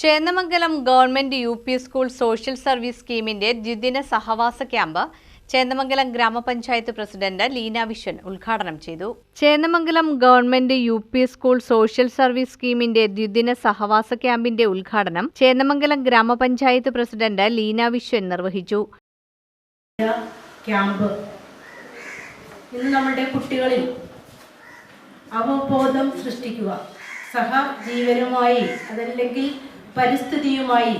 Chendamangalam government UP. School social service സ്കീമിന്റെ ദ്വിദിന സഹവാസ ക്യാമ്പ് ചേന്ദമംഗലം ഗ്രാമപഞ്ചായത്ത് പ്രസിഡന്റ് ലീന വിശ്വൻ ഉദ്ഘാടനം ചെയ്തു. Chendamangalam government UP. School social service സ്കീമിന്റെ ദ്വിദിന സഹവാസ ക്യാമ്പിന്റെ ഉദ്ഘാടനം ചേന്ദമംഗലം ഗ്രാമപഞ്ചായത്ത് പ്രസിഡന്റ് ലീന വിശ്വൻ നിർവഹിച്ചു. ക്യാമ്പ് ഇന്ന് നമ്മുടെ കുട്ടികളിൽ അവബോധം സൃഷ്ടിക്കുക, സഹജീവനുമായി അതല്ലെങ്കിൽ പരിസ്ഥിതിയുമായി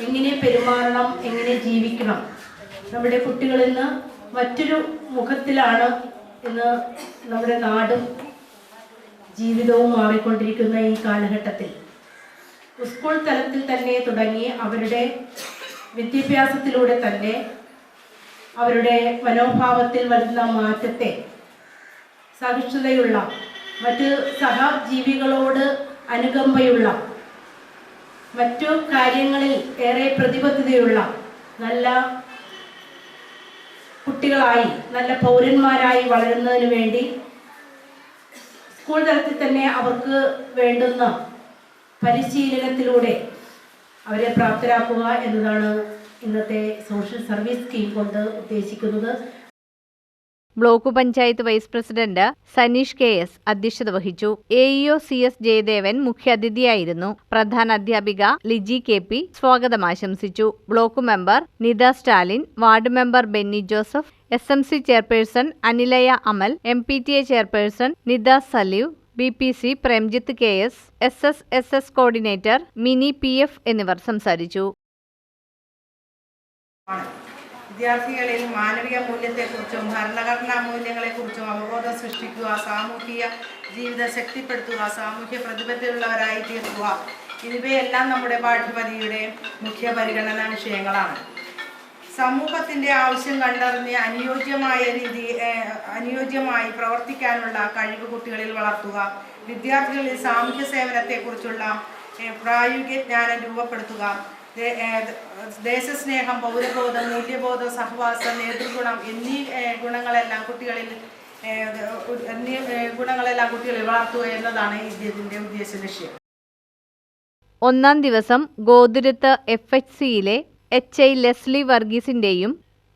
എങ്ങനെ പെരുമാറണം, എങ്ങനെ ജീവിക്കണം. നമ്മുടെ കുട്ടികൾ ഇന്ന് മറ്റൊരു മുഖത്തിലാണ് ഇന്ന് നമ്മുടെ നാടും ജീവിതവും മാറിക്കൊണ്ടിരിക്കുന്ന ഈ കാലഘട്ടത്തിൽ സ്കൂൾ തലത്തിൽ തന്നെ തുടങ്ങി അവരുടെ വിദ്യാഭ്യാസത്തിലൂടെ തന്നെ അവരുടെ മനോഭാവത്തിൽ വരുന്ന മാറ്റത്തെ സഹിഷ്ണുതയുള്ള, മറ്റ് സഹജീവികളോട് അനുകമ്പയുള്ള, മറ്റു കാര്യങ്ങളിൽ ഏറെ പ്രതിബദ്ധതയുള്ള നല്ല കുട്ടികളായി, നല്ല പൗരന്മാരായി വളരുന്നതിന് വേണ്ടി സ്കൂൾ തലത്തിൽ തന്നെ അവർക്ക് വേണ്ടുന്ന പരിശീലനത്തിലൂടെ അവരെ പ്രാപ്തരാക്കുക എന്നതാണ് ഇന്നത്തെ സോഷ്യൽ സർവീസ് സ്കീം കൊണ്ട് ഉദ്ദേശിക്കുന്നത്. Block panchayat vice president Saneesh KS. അധ്യക്ഷത വഹിച്ചു. AEO CS. ജയദേവൻ മുഖ്യാതിഥിയായിരുന്നു. പ്രധാന അധ്യാപിക ലിജി കെ.പി. സ്വാഗതം ആശംസിച്ചു. Block member Nitha Stalin, ward member Benny Joseph, SMC. Chairperson Anilaya Amal, MPTA. Chairperson Nitha Saleev, BPC. Premjith KS., SSS. Coordinator Mini PF. എന്നിവർ സംസാരിച്ചു. വിദ്യാർത്ഥികളിൽ മാനവിക മൂല്യത്തെക്കുറിച്ചും ഭരണഘടനാ മൂല്യങ്ങളെക്കുറിച്ചും അവബോധം സൃഷ്ടിക്കുക, സാമൂഹിക ജീവിതം ശക്തിപ്പെടുത്തുക, സാമൂഹ്യ പ്രതിബദ്ധതയുള്ളവരായി തീർക്കുക, ഇവയെല്ലാം നമ്മുടെ പാഠ്യപദ്ധതിയുടെ മുഖ്യ പരിഗണനാ വിഷയങ്ങളാണ്. സമൂഹത്തിൻ്റെ ആവശ്യം കണ്ടറിഞ്ഞ് അനുയോജ്യമായി പ്രവർത്തിക്കാനുള്ള കഴിവ് കുട്ടികളിൽ വളർത്തുക, വിദ്യാർത്ഥികളിൽ സാമൂഹ്യ സേവനത്തെക്കുറിച്ചുള്ള പ്രായോഗിക ജ്ഞാനം രൂപപ്പെടുത്തുക, ദേശസ്നേഹം, പൗരബോധം, മൂല്യബോധം, സഹവാസം, നേതൃഗുണം എന്നീ ഗുണങ്ങളെല്ലാം കുട്ടികളിൽ വളർത്തുക എന്നതാണ് ഇതിന്റെ ഉദ്ദേശ ലക്ഷ്യം. ഒന്നാം ദിവസം ഗോതുരുത്ത് FHCയിലെ HI ലെസ്ലി വർഗീസിന്റെയും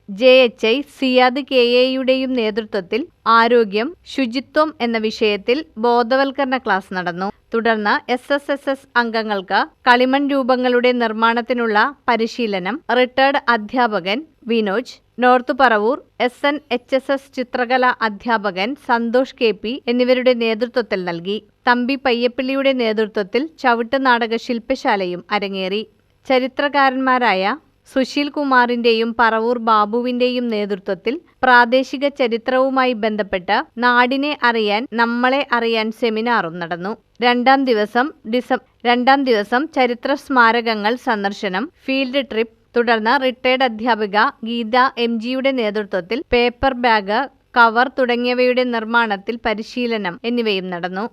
JHI സിയാദ് KA-യുടെയും നേതൃത്വത്തിൽ ആരോഗ്യം, ശുചിത്വം എന്ന വിഷയത്തിൽ ബോധവൽക്കരണ ക്ലാസ് നടന്നു. തുടർന്ന് SSSS അംഗങ്ങൾക്ക് കളിമൺ രൂപങ്ങളുടെ നിർമ്മാണത്തിനുള്ള പരിശീലനം റിട്ടയർഡ് അധ്യാപകൻ വിനോജ്, നോർത്ത് പറവൂർ SNHSS ചിത്രകലാ അധ്യാപകൻ സന്തോഷ് KP എന്നിവരുടെ നേതൃത്വത്തിൽ നൽകി. തമ്പി പയ്യപ്പള്ളിയുടെ നേതൃത്വത്തിൽ ചവിട്ട് നാടക ശില്പശാലയും അരങ്ങേറി. ചരിത്രകാരന്മാരായ സുശീൽ കുമാറിന്റെയും പറവൂർ ബാബുവിന്റെയും നേതൃത്വത്തിൽ പ്രാദേശിക ചരിത്രവുമായി ബന്ധപ്പെട്ട് നാടിനെ അറിയാൻ നമ്മളെ അറിയാൻ സെമിനാറും നടന്നു. രണ്ടാം ദിവസം ചരിത്ര സ്മാരകങ്ങൾ സന്ദർശനം, ഫീൽഡ് ട്രിപ്പ്, തുടർന്ന് റിട്ടയർഡ് അധ്യാപിക ഗീത MG-യുടെ നേതൃത്വത്തിൽ പേപ്പർ ബാഗ്, കവർ തുടങ്ങിയവയുടെ നിർമ്മാണത്തിൽ പരിശീലനം എന്നിവയും നടന്നു.